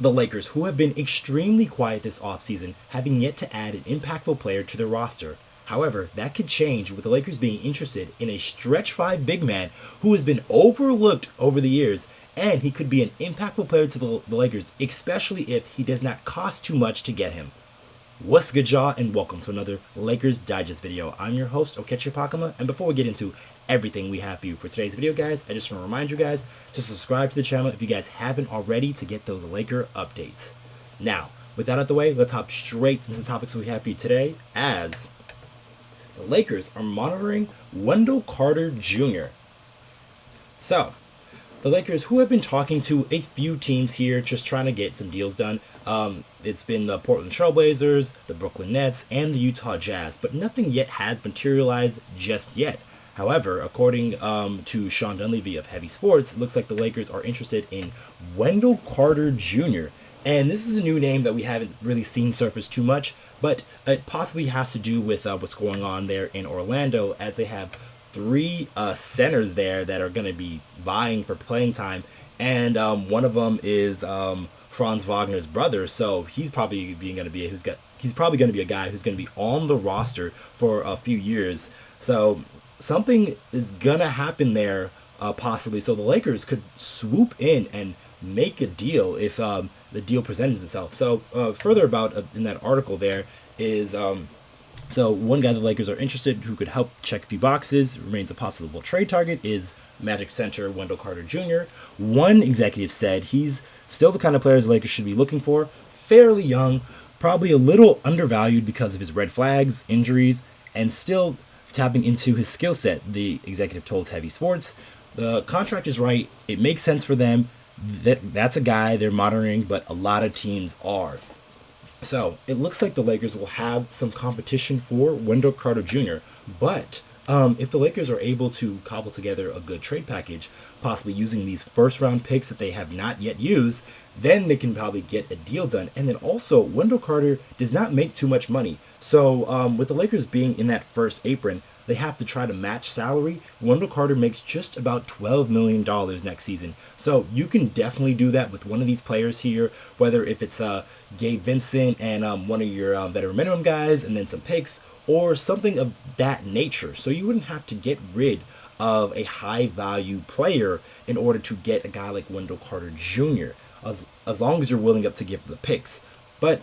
The Lakers, who have been extremely quiet this offseason, having yet to add an impactful player to their roster. However, that could change with the Lakers being interested in a stretch five big man who has been overlooked over the years, and he could be an impactful player to the Lakers, especially if he does not cost too much to get him. What's good, y'all, and welcome to another Lakers Digest video. I'm your host, Okechi Apakama, and before we get into everything we have for you for today's video, guys, I just want to remind you guys to subscribe to the channel if you guys haven't already to get those Laker updates. Now, with that out of the way, let's hop straight into the topics we have for you today, as the Lakers are monitoring Wendell Carter Jr. So, the Lakers, who have been talking to a few teams here, just trying to get some deals done. It's been the Portland Trailblazers, the Brooklyn Nets, and the Utah Jazz, but nothing yet has materialized just yet. However, according to Sean Dunleavy of Heavy Sports, it looks like the Lakers are interested in Wendell Carter Jr. And this is a new name that we haven't really seen surface too much, but it possibly has to do with what's going on there in Orlando, as they have three centers there that are going to be vying for playing time, and one of them is Franz Wagner's brother. So he's probably going to be a guy who's going to be on the roster for a few years. So something is gonna happen there, possibly. So the Lakers could swoop in and make a deal if the deal presents itself. So further about in that article there is. So one guy the Lakers are interested who could help check a few boxes, remains a possible trade target, is Magic center Wendell Carter Jr. One executive said he's still the kind of players the Lakers should be looking for, fairly young, probably a little undervalued because of his red flags, injuries, and still tapping into his skill set, the executive told Heavy Sports. The contract is right. It makes sense for them. That's a guy they're monitoring, but a lot of teams are. So it looks like the Lakers will have some competition for Wendell Carter Jr. But if the Lakers are able to cobble together a good trade package, possibly using these first-round picks that they have not yet used, then they can probably get a deal done. And then also, Wendell Carter does not make too much money. So with the Lakers being in that first apron, they have to try to match salary. Wendell Carter makes just about $12 million next season. So you can definitely do that with one of these players here, whether if it's Gabe Vincent and one of your veteran minimum guys and then some picks, or something of that nature. So you wouldn't have to get rid of a high-value player in order to get a guy like Wendell Carter Jr., as long as you're willing up to give the picks. But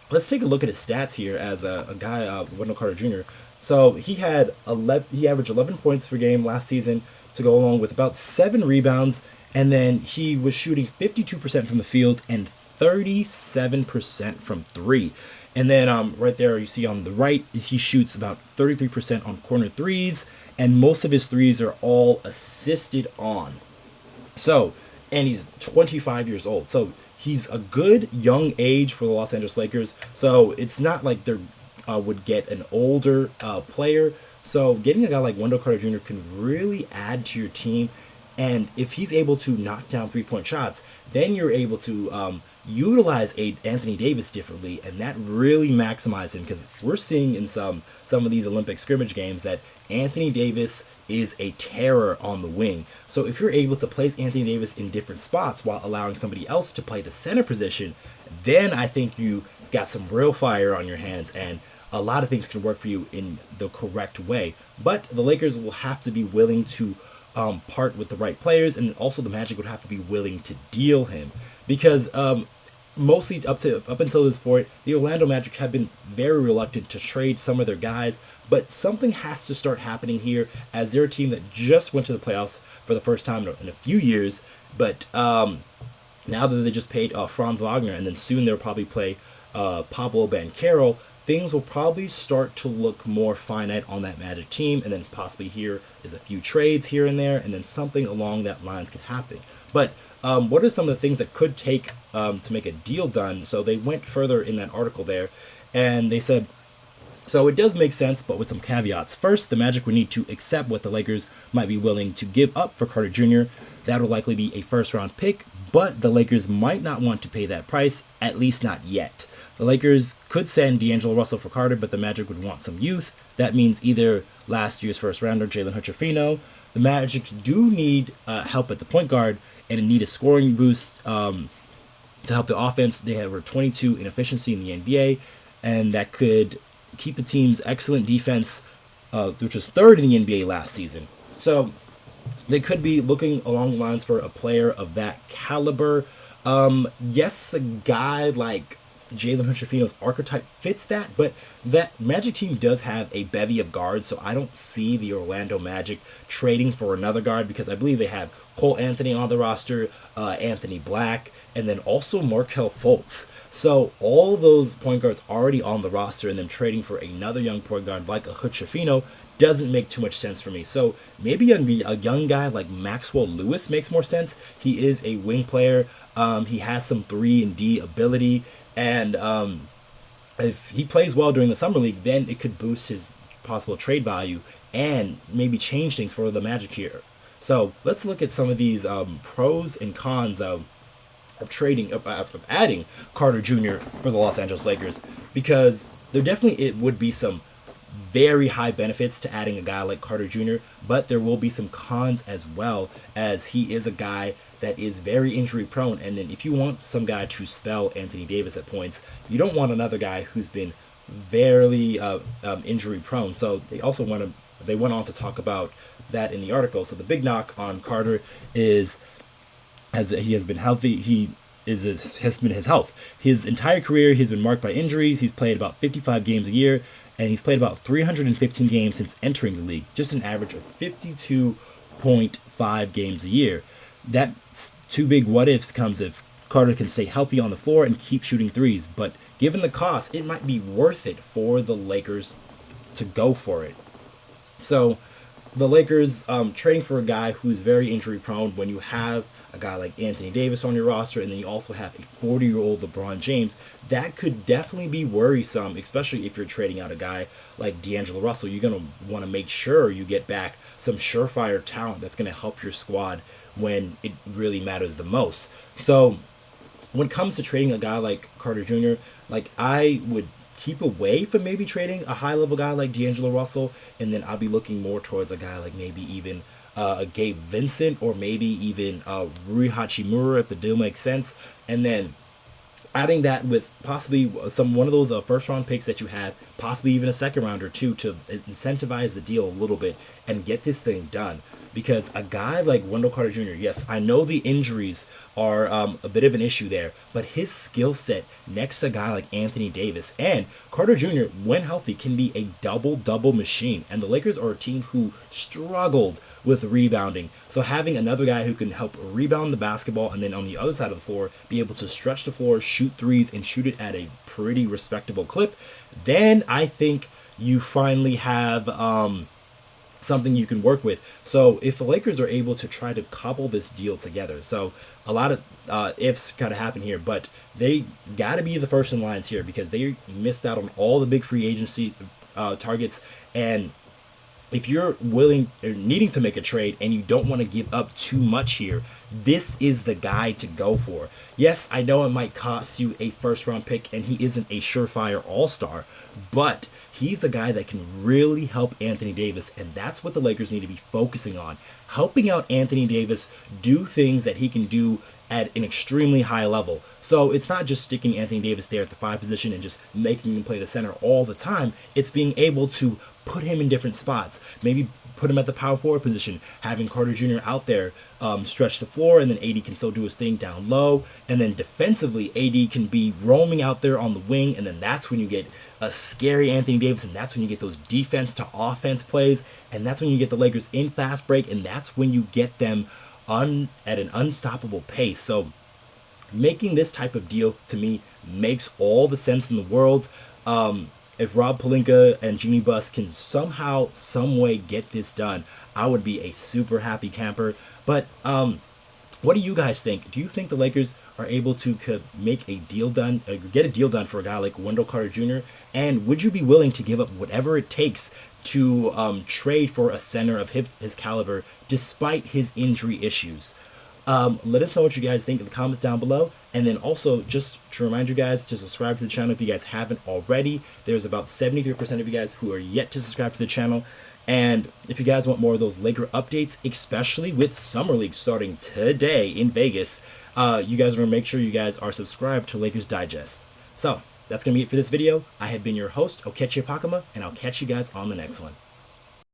let's take a look at his stats here as a guy, Wendell Carter Jr. So he averaged 11 points per game last season, to go along with about 7 rebounds, and then he was shooting 52% from the field and 37% from three. And then right there you see on the right, he shoots about 33% on corner threes, and most of his threes are all assisted on. So, and he's 25 years old. So he's a good young age for the Los Angeles Lakers. So it's not like they're would get an older player. So getting a guy like Wendell Carter Jr. can really add to your team. And if he's able to knock down three-point shots, then you're able to utilize Anthony Davis differently, and that really maximizes him, because we're seeing in some of these Olympic scrimmage games that Anthony Davis is a terror on the wing. So if you're able to place Anthony Davis in different spots while allowing somebody else to play the center position, then I think you got some real fire on your hands, and a lot of things can work for you in the correct way. But the Lakers will have to be willing to part with the right players, and also the Magic would have to be willing to deal him, because mostly up until this point, the Orlando Magic have been very reluctant to trade some of their guys. But something has to start happening here, as they're a team that just went to the playoffs for the first time in a few years. But now that they just paid Franz Wagner, and then soon they'll probably play Pablo Banchero, things will probably start to look more finite on that Magic team, and then possibly here is a few trades here and there, and then something along that lines could happen. But what are some of the things that could take to make a deal done? So they went further in that article there, and they said, so it does make sense, but with some caveats. First, the Magic would need to accept what the Lakers might be willing to give up for Carter Jr. That will likely be a first-round pick, but the Lakers might not want to pay that price, at least not yet. The Lakers could send D'Angelo Russell for Carter, but the Magic would want some youth. That means either last year's first-rounder Jalen Hood-Schifino. The Magic do need help at the point guard and need a scoring boost to help the offense. They were 22 in efficiency in the NBA, and that could keep the team's excellent defense, which was third in the NBA last season. So they could be looking along the lines for a player of that caliber. Yes, a guy like Jalen Hood-Schifino's archetype fits that, but that Magic team does have a bevy of guards, so I don't see the Orlando Magic trading for another guard, because I believe they have Cole Anthony on the roster, Anthony Black, and then also Markelle Fultz. So all those point guards already on the roster, and them trading for another young point guard like a Hood-Schifino doesn't make too much sense for me. So maybe a young guy like Maxwell Lewis makes more sense. He is a wing player. He has some 3-and-D ability. And if he plays well during the summer league, then it could boost his possible trade value and maybe change things for the Magic here. So let's look at some of these pros and cons of adding Carter Jr. for the Los Angeles Lakers, because there definitely it would be some very high benefits to adding a guy like Carter Jr., but there will be some cons as well, as he is a guy that is very injury prone. And then if you want some guy to spell Anthony Davis at points, you don't want another guy who's been very injury prone. So they went on to talk about that in the article. So the big knock on Carter is, as he has been healthy, has been his health. His entire career, he's been marked by injuries. He's played about 55 games a year, and he's played about 315 games since entering the league, just an average of 52.5 games a year. That's two big what ifs comes if Carter can stay healthy on the floor and keep shooting threes. But given the cost, it might be worth it for the Lakers to go for it. So the Lakers trading for a guy who's very injury prone, when you have a guy like Anthony Davis on your roster, and then you also have a 40-year-old LeBron James, that could definitely be worrisome, especially if you're trading out a guy like D'Angelo Russell. You're going to want to make sure you get back some surefire talent that's going to help your squad when it really matters the most. So when it comes to trading a guy like Carter Jr., like, I would keep away from maybe trading a high-level guy like D'Angelo Russell, and then I'll be looking more towards a guy like maybe even a Gabe Vincent, or maybe even Rui Hachimura, if the deal makes sense. And then adding that with possibly one of those first round picks that you had, possibly even a second round or two, to incentivize the deal a little bit and get this thing done. Because a guy like Wendell Carter Jr., yes, I know the injuries are a bit of an issue there, but his skill set next to a guy like Anthony Davis, and Carter Jr., when healthy, can be a double-double machine. And the Lakers are a team who struggled with rebounding. So having another guy who can help rebound the basketball, and then on the other side of the floor, be able to stretch the floor, shoot threes, and shoot it at a pretty respectable clip, then I think you finally have something you can work with. So if the Lakers are able to try to cobble this deal together, so a lot of ifs kind of happen here, but they got to be the first in lines here, because they missed out on all the big free agency targets. And if you're willing or needing to make a trade and you don't want to give up too much here, this is the guy to go for. Yes, I know it might cost you a first round pick, and he isn't a surefire all-star, but he's a guy that can really help Anthony Davis, and that's what the Lakers need to be focusing on. Helping out Anthony Davis do things that he can do at an extremely high level. So it's not just sticking Anthony Davis there at the 5 position and just making him play the center all the time. It's being able to put him in different spots. Maybe put him at the power forward position, having Carter Jr. out there stretch the floor, and then AD can still do his thing down low. And then defensively, AD can be roaming out there on the wing, and then that's when you get a scary Anthony Davis, and that's when you get those defense to offense plays, and that's when you get the Lakers in fast break, and that's when you get them at an unstoppable pace. So making this type of deal, to me, makes all the sense in the world. If Rob Pelinka and Jeannie Buss can somehow, some way get this done, I would be a super happy camper. But what do you guys think? Do you think the Lakers are able to make a deal done, get a deal done for a guy like Wendell Carter Jr.? And would you be willing to give up whatever it takes to trade for a center of his caliber, despite his injury issues? Let us know what you guys think in the comments down below. And then also, just to remind you guys to subscribe to the channel if you guys haven't already. There's about 73% of you guys who are yet to subscribe to the channel. And if you guys want more of those Laker updates, especially with Summer League starting today in Vegas, You guys want to make sure you guys are subscribed to Lakers Digest. So that's going to be it for this video. I have been your host, Okechi Apakama, and I'll catch you guys on the next one.